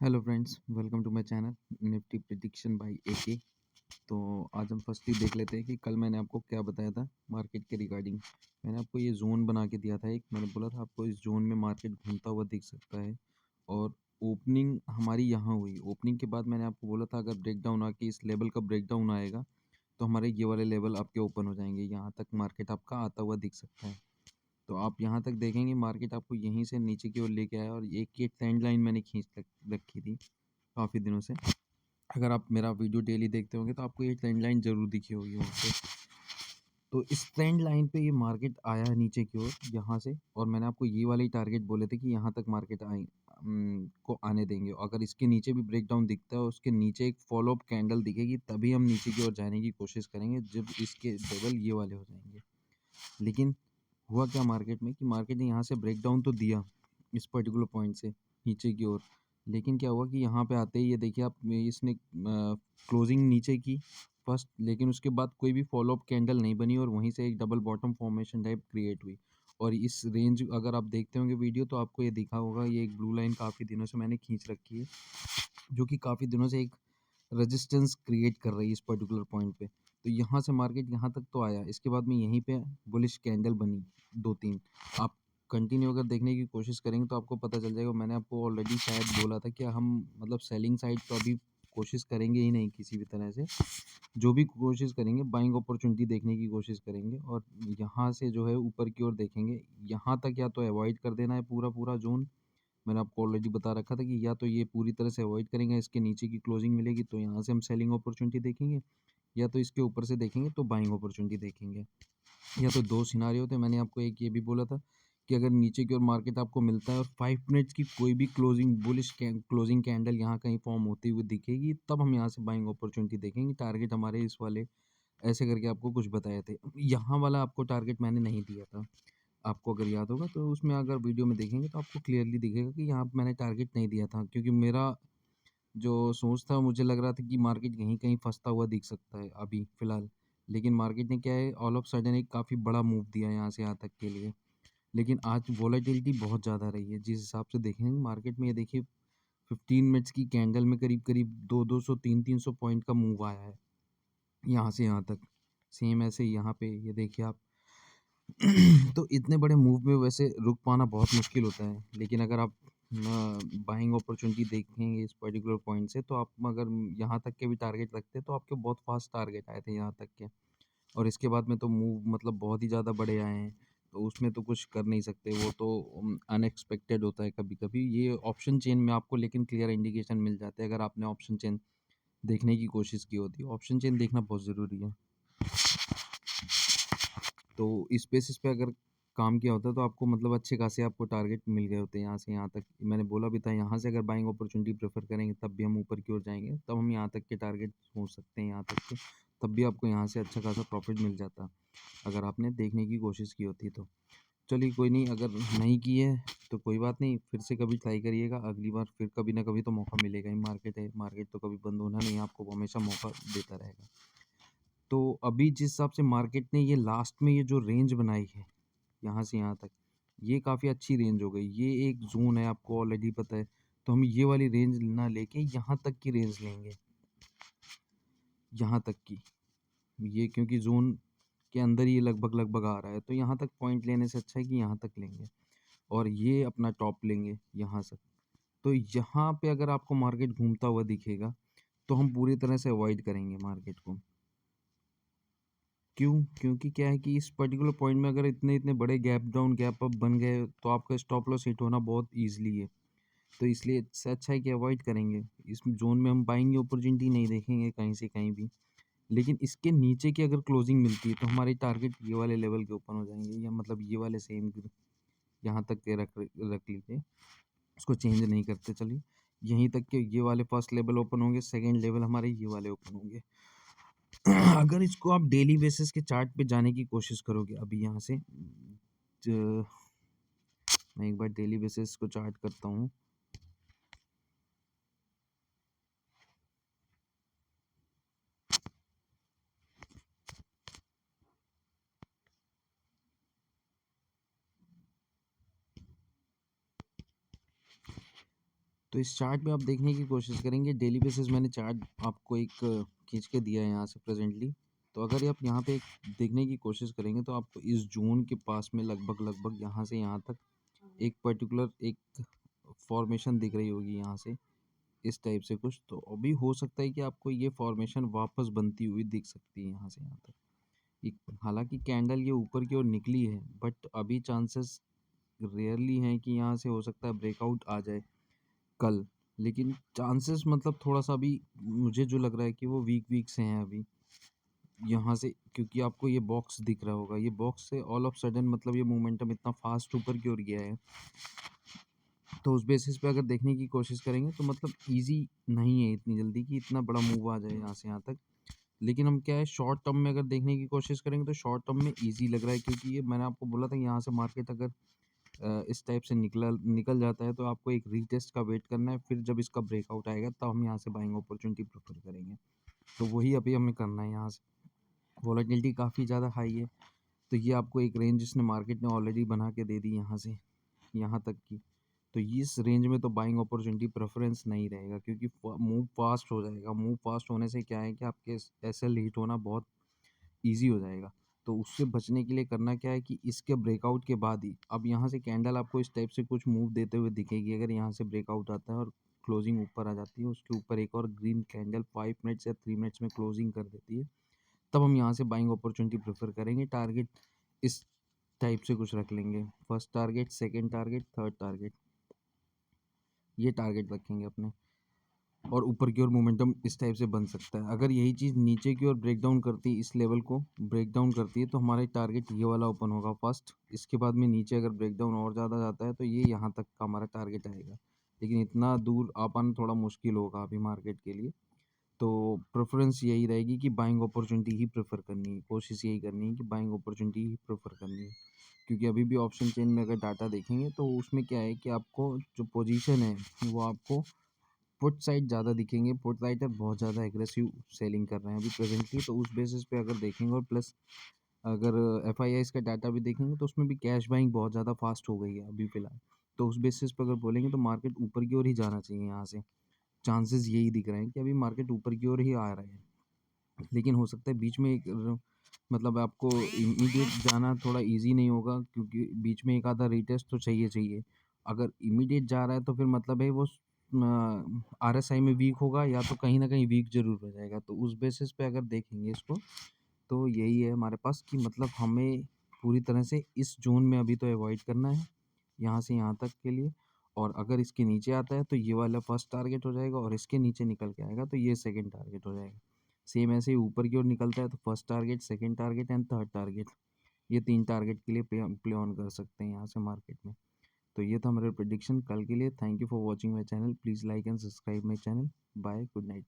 Hello friends, welcome to my channel Nifty prediction by AK. तो आज हम firstly देख लेते हैं कि कल मैंने आपको क्या बताया था मार्केट के रिगार्डिंग। मैंने आपको ये जोन बना के दिया था एक। मैंने बोला था आपको इस जोन में मार्केट घूमता हुआ दिख सकता है और ओपनिंग हमारी यहाँ हुई। ओपनिंग के बाद मैंने आपको बोला था अगर ब्रेकडाउन आके इस लेवल का ब्रेकडाउन आएगा तो हमारे ये वाले लेवल आपके ओपन हो जाएंगे। यहाँ तक मार्केट आपका आता हुआ दिख सकता है। तो आप यहाँ तक देखेंगे मार्केट आपको यहीं से नीचे की ओर लेके आया और एक ये ट्रेंड लाइन मैंने रखी थी काफ़ी दिनों से। अगर आप मेरा वीडियो डेली देखते होंगे तो आपको ये ट्रेंड लाइन ज़रूर दिखी होगी वहाँ पे। तो इस ट्रेंड लाइन पे ये मार्केट आया है नीचे की ओर यहाँ से, और मैंने आपको ये वाले टारगेट बोले थे कि यहाँ तक मार्केट को आने देंगे। अगर इसके नीचे भी ब्रेकडाउन दिखता है और उसके नीचे एक फॉलो अप कैंडल दिखेगी तभी हम नीचे की ओर जाने की कोशिश करेंगे, जब इसके लेवल ये वाले हो जाएंगे। लेकिन हुआ क्या मार्केट में कि मार्केट ने यहाँ से ब्रेकडाउन तो दिया इस पर्टिकुलर पॉइंट से नीचे की ओर, लेकिन क्या हुआ कि यहाँ पे आते ही ये देखिए आप, इसने क्लोजिंग नीचे की फर्स्ट, लेकिन उसके बाद कोई भी फॉलो अप कैंडल नहीं बनी और वहीं से एक double bottom formation type create हुई। और इस रेंज अगर आप देखते होंगे वीडियो तो आपको ये दिखा होगा, ये एक ब्लू लाइन काफ़ी दिनों से मैंने खींच रखी है, जो कि काफ़ी दिनों से एक रेजिस्टेंस क्रिएट कर रही है इस पर्टिकुलर पॉइंट पे। तो यहाँ से मार्केट यहाँ तक तो आया, इसके बाद में यहीं पे बुलिश कैंडल बनी 2-3। आप कंटिन्यू अगर देखने की कोशिश करेंगे तो आपको पता चल जाएगा। मैंने आपको ऑलरेडी शायद बोला था कि हम मतलब सेलिंग साइड तो अभी कोशिश करेंगे ही नहीं किसी भी तरह से। जो भी कोशिश करेंगे बाइंग अपॉर्चुनिटी देखने की कोशिश करेंगे और यहाँ से जो है ऊपर की ओर देखेंगे। यहाँ तक या तो अवॉइड कर देना है पूरा ज़ोन। मैंने आपको ऑलरेडी बता रखा था कि या तो ये पूरी तरह से अवॉइड करेंगे, इसके नीचे की क्लोजिंग मिलेगी तो यहाँ से हम सेलिंग अपॉर्चुनिटी देखेंगे, या तो इसके ऊपर से देखेंगे तो बाइंग अपॉर्चुनिटी देखेंगे। या तो दो सिनारियो थे। मैंने आपको एक ये भी बोला था कि अगर नीचे की ओर मार्केट आपको मिलता है और 5 मिनट्स की कोई भी क्लोजिंग बुलिश क्लोजिंग कैंडल यहाँ कहीं फॉर्म होती हुई दिखेगी तब हम यहाँ से बाइंग अपॉर्चुनिटी देखेंगे। टारगेट हमारे इस वाले ऐसे करके आपको कुछ बताए थे। यहाँ वाला आपको टारगेट मैंने नहीं दिया था, आपको अगर याद होगा तो उसमें अगर वीडियो में देखेंगे तो आपको क्लियरली दिखेगा कि यहाँ पे मैंने टारगेट नहीं दिया था, क्योंकि मेरा जो सोच था मुझे लग रहा था कि मार्केट कहीं-कहीं फँसता हुआ दिख सकता है अभी फ़िलहाल। लेकिन मार्केट ने क्या है, ऑल ऑफ सडन एक काफ़ी बड़ा मूव दिया यहाँ से यहाँ तक के लिए। लेकिन आज वोलेटिलिटी बहुत ज़्यादा रही है। जिस हिसाब से देखेंगे मार्केट में, ये देखिए 15 मिनट्स की कैंडल में करीब-करीब 2-200 3-300 पॉइंट का मूव आया है, यहाँ से यहाँ तक। सेम ऐसे ही यहाँ पे ये देखिए आप। तो इतने बड़े मूव में वैसे रुक पाना बहुत मुश्किल होता है, लेकिन अगर आप बाइंग अपॉर्चुनिटी देखेंगे इस पर्टिकुलर पॉइंट से तो आप अगर यहाँ तक के भी टारगेट रखते हैं तो आपके बहुत फास्ट टारगेट आए थे यहाँ तक के। और इसके बाद में तो मूव मतलब बहुत ही ज़्यादा बड़े आए हैं, तो उसमें तो कुछ कर नहीं सकते, वो तो अनएक्सपेक्टेड होता है कभी कभी ये ऑप्शन चेन में आपको। लेकिन क्लियर इंडिकेशन मिल जाते हैं अगर आपने ऑप्शन चेन देखने की कोशिश की होती है। ऑप्शन चेन देखना बहुत ज़रूरी है। तो इस बेसिस पे अगर काम किया होता तो आपको मतलब अच्छे खासे आपको टारगेट मिल गए होते यहाँ से यहाँ तक। मैंने बोला भी था यहाँ से अगर बाइंग अपॉर्चुनिटी प्रेफर करेंगे तब भी हम ऊपर की ओर जाएंगे, तब हम यहाँ तक के टारगेट सोच सकते हैं यहाँ तक के, तब भी आपको यहाँ से अच्छा खासा प्रॉफिट मिल जाता अगर आपने देखने की कोशिश की होती तो। चलिए कोई नहीं, अगर नहीं की है तो कोई बात नहीं, फिर से कभी ट्राई करिएगा। अगली बार फिर कभी ना कभी तो मौका मिलेगा ही। मार्केट है, मार्केट तो कभी बंद होना नहीं है, आपको हमेशा मौका देता रहेगा। तो अभी जिस हिसाब से मार्केट ने ये लास्ट में ये जो रेंज बनाई है यहाँ से यहाँ तक, ये काफ़ी अच्छी रेंज हो गई। ये एक ज़ोन है, आपको ऑलरेडी पता है। तो हम ये वाली रेंज ना लेके यहाँ तक की रेंज लेंगे, यहाँ तक की। ये क्योंकि ज़ोन के अंदर ही लगभग आ रहा है, तो यहाँ तक पॉइंट लेने से अच्छा है कि यहाँ तक लेंगे और ये अपना टॉप लेंगे यहाँ से। तो यहाँ पे अगर आपको मार्केट घूमता हुआ दिखेगा तो हम पूरी तरह से अवॉइड करेंगे मार्केट को। क्यों? क्योंकि क्या है कि इस पर्टिकुलर पॉइंट में अगर इतने-इतने बड़े गैप डाउन, गैप अप बन गए तो आपका स्टॉप लॉस हिट होना बहुत ईज़िली है। तो इसलिए इससे अच्छा है कि अवॉइड करेंगे। इस ज़ोन में हम बाइंग अपॉर्चुनिटी नहीं देखेंगे कहीं से कहीं भी। लेकिन इसके नीचे की अगर क्लोजिंग मिलती है तो हमारी टारगेट ये वाले लेवल के ओपन हो जाएँगे, या मतलब ये वाले सेम यहाँ तक के रख लीजिए। उसको चेंज नहीं करते चलिए। यहीं तक के ये वाले फर्स्ट लेवल ओपन होंगे, सेकंड लेवल हमारे ये वाले ओपन होंगे। अगर इसको आप डेली बेसिस के चार्ट पे जाने की कोशिश करोगे अभी यहाँ से, ज मैं एक बार डेली बेसिस को चार्ट करता हूँ। तो इस चार्ट में आप देखने की कोशिश करेंगे, डेली बेसिस मैंने चार्ट आपको एक खींच के दिया है यहाँ से प्रेजेंटली। तो अगर आप यहाँ पे देखने की कोशिश करेंगे तो आपको इस जोन के पास में लगभग लगभग यहाँ से यहाँ तक एक पर्टिकुलर एक फॉर्मेशन दिख रही होगी यहाँ से, इस टाइप से कुछ। तो अभी हो सकता है कि आपको ये फॉर्मेशन वापस बनती हुई दिख सकती है यहाँ से यहाँ तक। हालांकि कैंडल ये ऊपर की ओर निकली है, बट अभी चांसेस रेयरली हैं कि यहाँ से हो सकता है ब्रेकआउट आ जाए कल। लेकिन चांसेस मतलब थोड़ा सा अभी मुझे जो लग रहा है कि वो वीक वीक से हैं अभी यहाँ से, क्योंकि आपको ये बॉक्स दिख रहा होगा, ये बॉक्स से ऑल ऑफ सडन मतलब ये मोमेंटम इतना फास्ट ऊपर की ओर गया है। तो उस बेसिस पे अगर देखने की कोशिश करेंगे तो मतलब इजी नहीं है इतनी जल्दी कि इतना बड़ा मूव आ जाए यहाँ से यहाँ तक। लेकिन हम क्या है, शॉर्ट टर्म में अगर देखने की कोशिश करेंगे तो शॉर्ट टर्म में इजी लग रहा है, क्योंकि ये मैंने आपको बोला था यहाँ से मार्केट अगर इस टाइप से निकल जाता है तो आपको एक रीटेस्ट का वेट करना है, फिर जब इसका ब्रेकआउट आएगा तब हम यहाँ से बाइंग अपॉर्चुनिटी प्रेफर करेंगे। तो वही अभी हमें करना है। यहाँ से वॉलेटिलिटी काफ़ी ज़्यादा हाई है, तो ये आपको एक रेंज इसने मार्केट ने ऑलरेडी बना के दे दी यहाँ से यहाँ तक की। तो इस रेंज में तो बाइंग अपॉर्चुनिटी प्रेफरेंस नहीं रहेगा, क्योंकि मूव फास्ट हो जाएगा। मूव फास्ट होने से क्या है कि आपके एसएल हिट होना बहुत ईज़ी हो जाएगा। तो उससे बचने के लिए करना क्या है कि इसके ब्रेकआउट के बाद ही, अब यहाँ से कैंडल आपको इस टाइप से कुछ मूव देते हुए दिखेगी। अगर यहाँ से ब्रेकआउट आता है और क्लोजिंग ऊपर आ जाती है, उसके ऊपर एक और ग्रीन कैंडल 5 मिनट्स या 3 मिनट्स में क्लोजिंग कर देती है, तब हम यहाँ से बाइंग अपॉर्चुनिटी प्रेफर करेंगे। टारगेट इस टाइप से कुछ रख लेंगे, first target, second target, third target, ये टारगेट रखेंगे अपने। और ऊपर की ओर मोमेंटम इस टाइप से बन सकता है। अगर यही चीज़ नीचे की ओर ब्रेक डाउन करती है, इस लेवल को ब्रेक डाउन करती है, तो हमारा टारगेट ये वाला ओपन होगा फर्स्ट। इसके बाद में नीचे अगर ब्रेक डाउन और ज़्यादा जाता है तो ये यहाँ तक का हमारा टारगेट आएगा। लेकिन इतना दूर आ पाना थोड़ा मुश्किल होगा अभी मार्केट के लिए। तो प्रेफरेंस यही रहेगी कि बाइंग अपॉर्चुनिटी ही प्रेफर करनी है, कोशिश यही करनी है कि बाइंग अपॉर्चुनिटी ही प्रेफर करनी है। क्योंकि अभी भी ऑप्शन चेन में अगर डाटा देखेंगे तो उसमें क्या है कि आपको जो पोजीशन है वो आपको पुट साइड ज़्यादा दिखेंगे। पुट राइटर बहुत ज़्यादा एग्रेसिव सेलिंग कर रहे हैं अभी प्रेजेंटली। तो उस बेसिस पे अगर देखेंगे, और प्लस अगर एफआईआईज़ का डाटा भी देखेंगे तो उसमें भी कैश बाइंग बहुत ज़्यादा फास्ट हो गई है अभी फ़िलहाल। तो उस बेसिस पे अगर बोलेंगे तो मार्केट ऊपर की ओर ही जाना चाहिए यहाँ से। चांसेस यही दिख रहे हैं कि अभी मार्केट ऊपर की ओर ही आ रहा है। लेकिन हो सकता है बीच में एक मतलब आपको इमीडिएट जाना थोड़ा इजी नहीं होगा, क्योंकि बीच में एक आधा रीटेस्ट तो चाहिए। अगर इमीडिएट जा रहा है तो फिर मतलब है वो आरएसआई में वीक होगा, या तो कहीं ना कहीं वीक जरूर हो जाएगा। तो उस बेसिस पे अगर देखेंगे इसको तो यही है हमारे पास कि मतलब हमें पूरी तरह से इस जोन में अभी तो अवॉइड करना है, यहाँ से यहाँ तक के लिए। और अगर इसके नीचे आता है तो ये वाला फर्स्ट टारगेट हो जाएगा, और इसके नीचे निकल के आएगा तो ये सेकंड टारगेट हो जाएगा। सेम ऐसे ही ऊपर की ओर निकलता है तो first target, second target and third target, ये 3 टारगेट के लिए प्ले ऑन कर सकते हैं यहाँ से मार्केट में। तो ये था हमारा प्रेडिक्शन कल के लिए। Thank you for watching my channel. Please like and subscribe my channel. Bye, good night.